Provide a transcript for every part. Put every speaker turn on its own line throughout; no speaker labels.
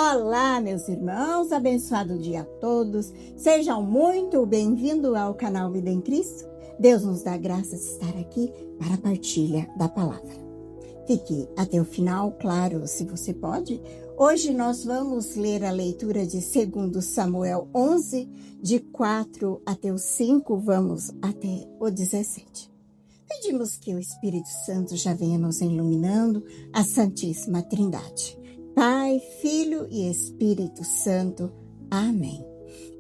Olá, meus irmãos, abençoado dia a todos. Sejam muito bem-vindos ao canal Vida em Cristo. Deus nos dá graça de estar aqui para a partilha da palavra. Fique até o final, claro, se você pode. Hoje nós vamos ler a leitura de 2 Samuel 11, de 4 até o 5, vamos até o 17. Pedimos que o Espírito Santo já venha nos iluminando, a Santíssima Trindade. Pai, Filho e Espírito Santo. Amém.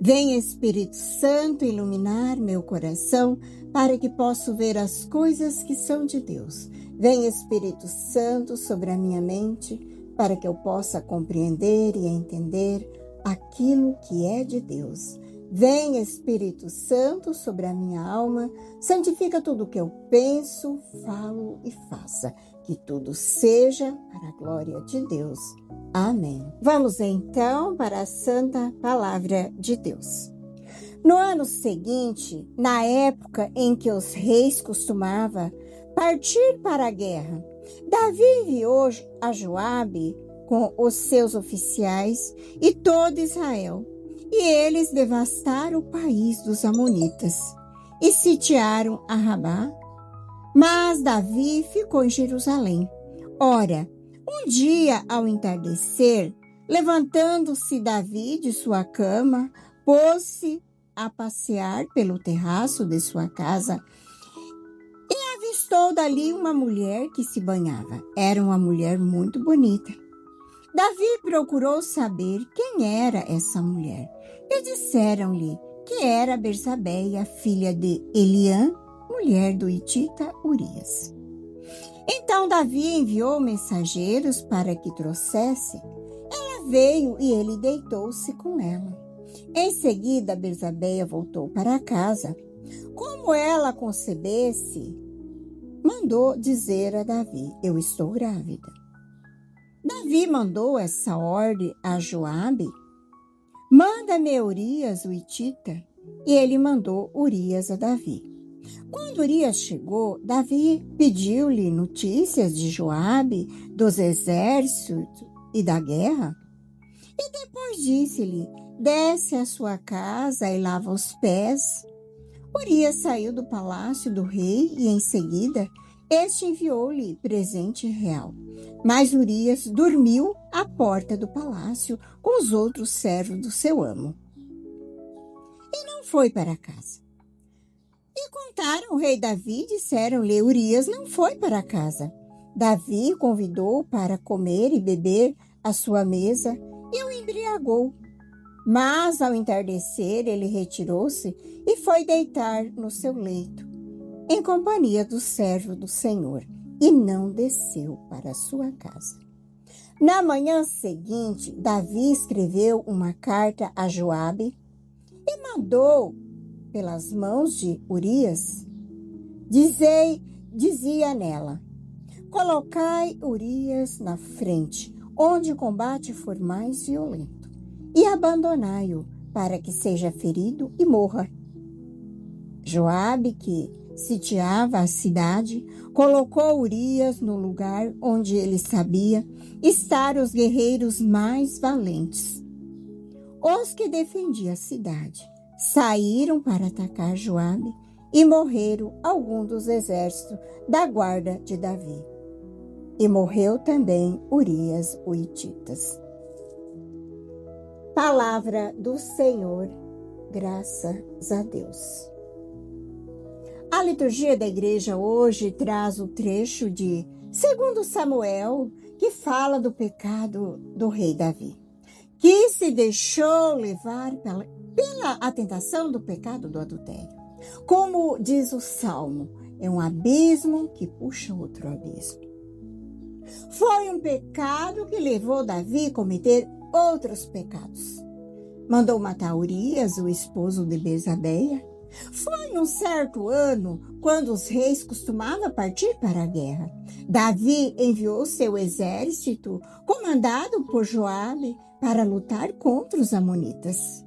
Venha, Espírito Santo, iluminar meu coração para que possa ver as coisas que são de Deus. Venha, Espírito Santo, sobre a minha mente para que eu possa compreender e entender aquilo que é de Deus. Vem, Espírito Santo, sobre a minha alma, santifica tudo o que eu penso, falo e faça, que tudo seja para a glória de Deus. Amém. Vamos então para a Santa Palavra de Deus. No ano seguinte, na época em que os reis costumavam partir para a guerra, Davi enviou a Joabe com os seus oficiais e todo Israel. E eles devastaram o país dos amonitas e sitiaram a Rabá. Mas Davi ficou em Jerusalém. Ora, um dia ao entardecer, levantando-se Davi de sua cama, pôs-se a passear pelo terraço de sua casa e avistou dali uma mulher que se banhava. Era uma mulher muito bonita. Davi procurou saber quem era essa mulher. E disseram-lhe que era Bersabeia, filha de Eliã, mulher do hitita Urias. Então Davi enviou mensageiros para que trouxesse. Ela veio e ele deitou-se com ela. Em seguida, Bersabeia voltou para casa. Como ela concebesse, mandou dizer a Davi: eu estou grávida. Davi mandou essa ordem a Joabe: manda-me Urias, o hitita. E ele mandou Urias a Davi. Quando Urias chegou, Davi pediu-lhe notícias de Joabe, dos exércitos e da guerra. E depois disse-lhe: desce à sua casa e lava os pés. Urias saiu do palácio do rei e em seguida este enviou-lhe presente real. Mas Urias dormiu à porta do palácio com os outros servos do seu amo. E não foi para casa. E contaram o rei Davi e disseram-lhe: Urias não foi para casa. Davi o convidou para comer e beber à sua mesa e o embriagou. Mas ao entardecer ele retirou-se e foi deitar no seu leito, em companhia do servo do Senhor, e não desceu para sua casa. Na manhã seguinte, Davi escreveu uma carta a Joabe e mandou pelas mãos de Urias. Dizia nela: colocai Urias na frente, onde o combate for mais violento, e abandonai-o para que seja ferido e morra. Joabe, que sitiava a cidade, colocou Urias no lugar onde ele sabia estar os guerreiros mais valentes. Os que defendiam a cidade saíram para atacar Joabe e morreram alguns dos exércitos da guarda de Davi. E morreu também Urias, o hititas. Palavra do Senhor, graças a Deus. A liturgia da igreja hoje traz o trecho de 2 Samuel, que fala do pecado do rei Davi, que se deixou levar pela tentação do pecado do adultério. Como diz o Salmo, é um abismo que puxa outro abismo. Foi um pecado que levou Davi a cometer outros pecados. Mandou matar Urias, o esposo de Bersabeia. Foi um certo ano, quando os reis costumavam partir para a guerra. Davi enviou seu exército, comandado por Joabe, para lutar contra os amonitas.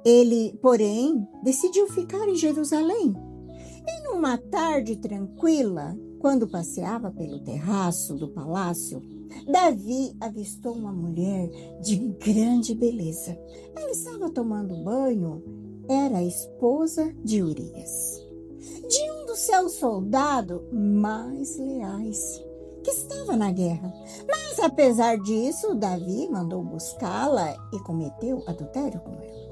Ele, porém, decidiu ficar em Jerusalém. E numa tarde tranquila, quando passeava pelo terraço do palácio, Davi avistou uma mulher de grande beleza. Ela estava tomando banho, era a esposa de Urias, de um dos seus soldados mais leais, que estava na guerra. Mas, apesar disso, Davi mandou buscá-la e cometeu adultério com ela.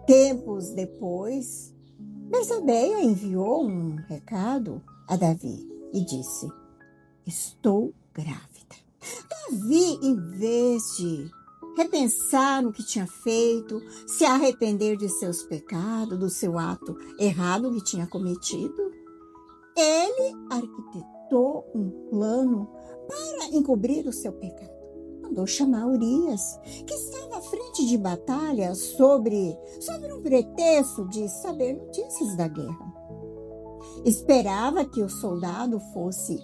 Tempos depois, Bersabeia enviou um recado a Davi e disse: estou grávida. Davi, em vez de repensar no que tinha feito, se arrepender de seus pecados, do seu ato errado que tinha cometido, ele arquitetou um plano para encobrir o seu pecado. Mandou chamar Urias, que estava à frente de batalha, sobre um pretexto de saber notícias da guerra. Esperava que o soldado fosse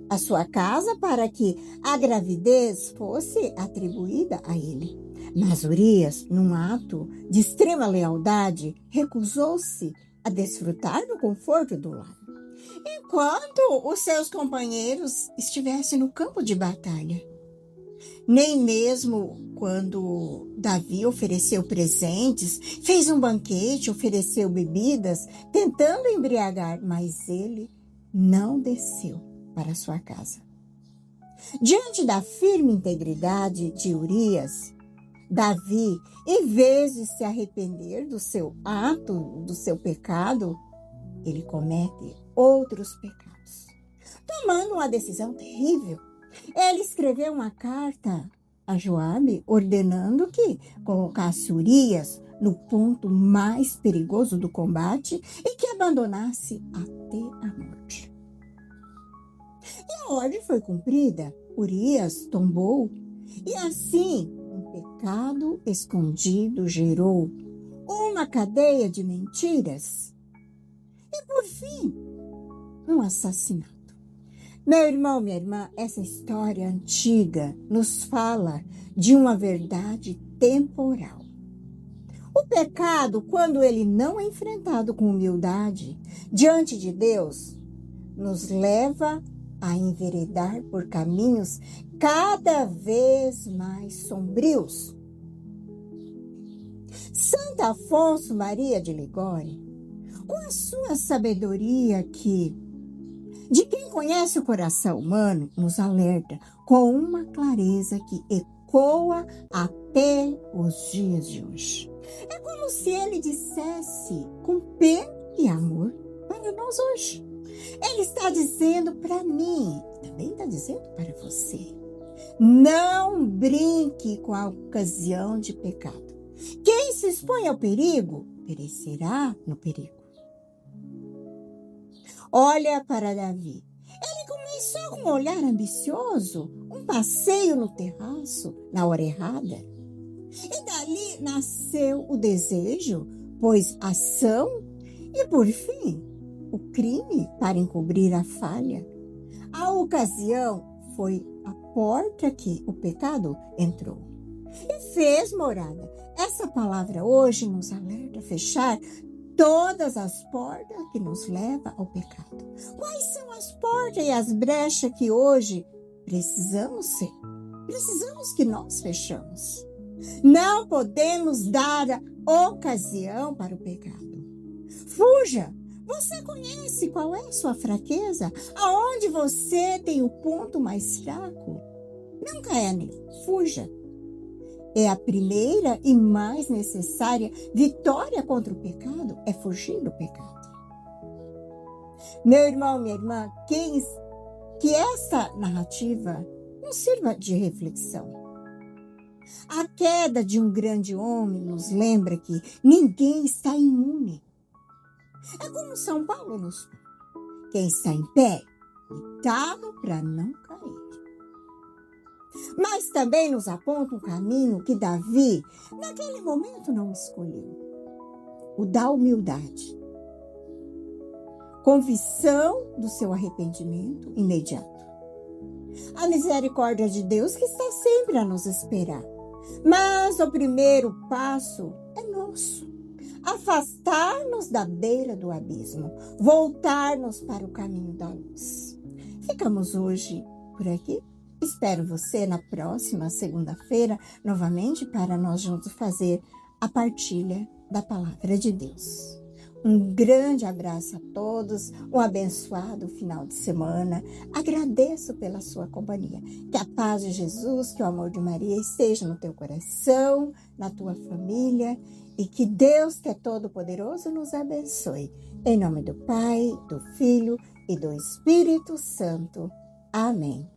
à sua casa para que a gravidez fosse atribuída a ele. Mas Urias, num ato de extrema lealdade, recusou-se a desfrutar do conforto do lar, enquanto os seus companheiros estivessem no campo de batalha. Nem mesmo quando Davi ofereceu presentes, fez um banquete, ofereceu bebidas, tentando embriagar, mas ele não desceu para sua casa. Diante da firme integridade de Urias, Davi, em vez de se arrepender do seu ato, do seu pecado, ele comete outros pecados, tomando uma decisão terrível. Ele escreveu uma carta a Joabe ordenando que colocasse Urias no ponto mais perigoso do combate e que abandonasse até a morte. E a ordem foi cumprida. Urias tombou e assim um pecado escondido gerou uma cadeia de mentiras e, por fim, um assassinato. Meu irmão, minha irmã, essa história antiga nos fala de uma verdade temporal. O pecado, quando ele não é enfrentado com humildade diante de Deus, nos leva a enveredar por caminhos cada vez mais sombrios. Santo Afonso Maria de Ligório, com a sua sabedoria de quem conhece o coração humano, nos alerta com uma clareza que ecoa até os dias de hoje. É como se ele dissesse com pena e amor para nós hoje. Ele está dizendo para mim, também está dizendo para você: não brinque com a ocasião de pecado. Quem se expõe ao perigo, perecerá no perigo. Olha para Davi. Ele começou com um olhar ambicioso, um passeio no terraço, na hora errada. E dali nasceu o desejo, pois ação e, por fim, o crime para encobrir a falha. A ocasião foi a porta que o pecado entrou e fez morada. Essa palavra hoje nos alerta a fechar todas as portas que nos levam ao pecado. Quais são as portas e as brechas que hoje precisamos que nós fechamos? Não podemos dar ocasião para o pecado. Fuja! Você conhece qual é a sua fraqueza? Aonde você tem o ponto mais fraco? Não caia nele. Fuja! É a primeira e mais necessária vitória contra o pecado, é fugir do pecado. Meu irmão, minha irmã, que essa narrativa nos sirva de reflexão. A queda de um grande homem nos lembra que ninguém está imune. É como São Paulo nos fala: quem está em pé, cuidado para não cair. Mas também nos aponta um caminho que Davi, naquele momento, não escolheu: o da humildade. Confissão do seu arrependimento imediato. A misericórdia de Deus que está sempre a nos esperar. Mas o primeiro passo é nosso: afastar-nos da beira do abismo, voltar-nos para o caminho da luz. Ficamos hoje por aqui. Espero você na próxima segunda-feira, novamente, para nós juntos fazer a partilha da Palavra de Deus. Um grande abraço a todos, um abençoado final de semana. Agradeço pela sua companhia. Que a paz de Jesus, que o amor de Maria esteja no teu coração, na tua família, e que Deus, que é todo-poderoso, nos abençoe. Em nome do Pai, do Filho e do Espírito Santo. Amém.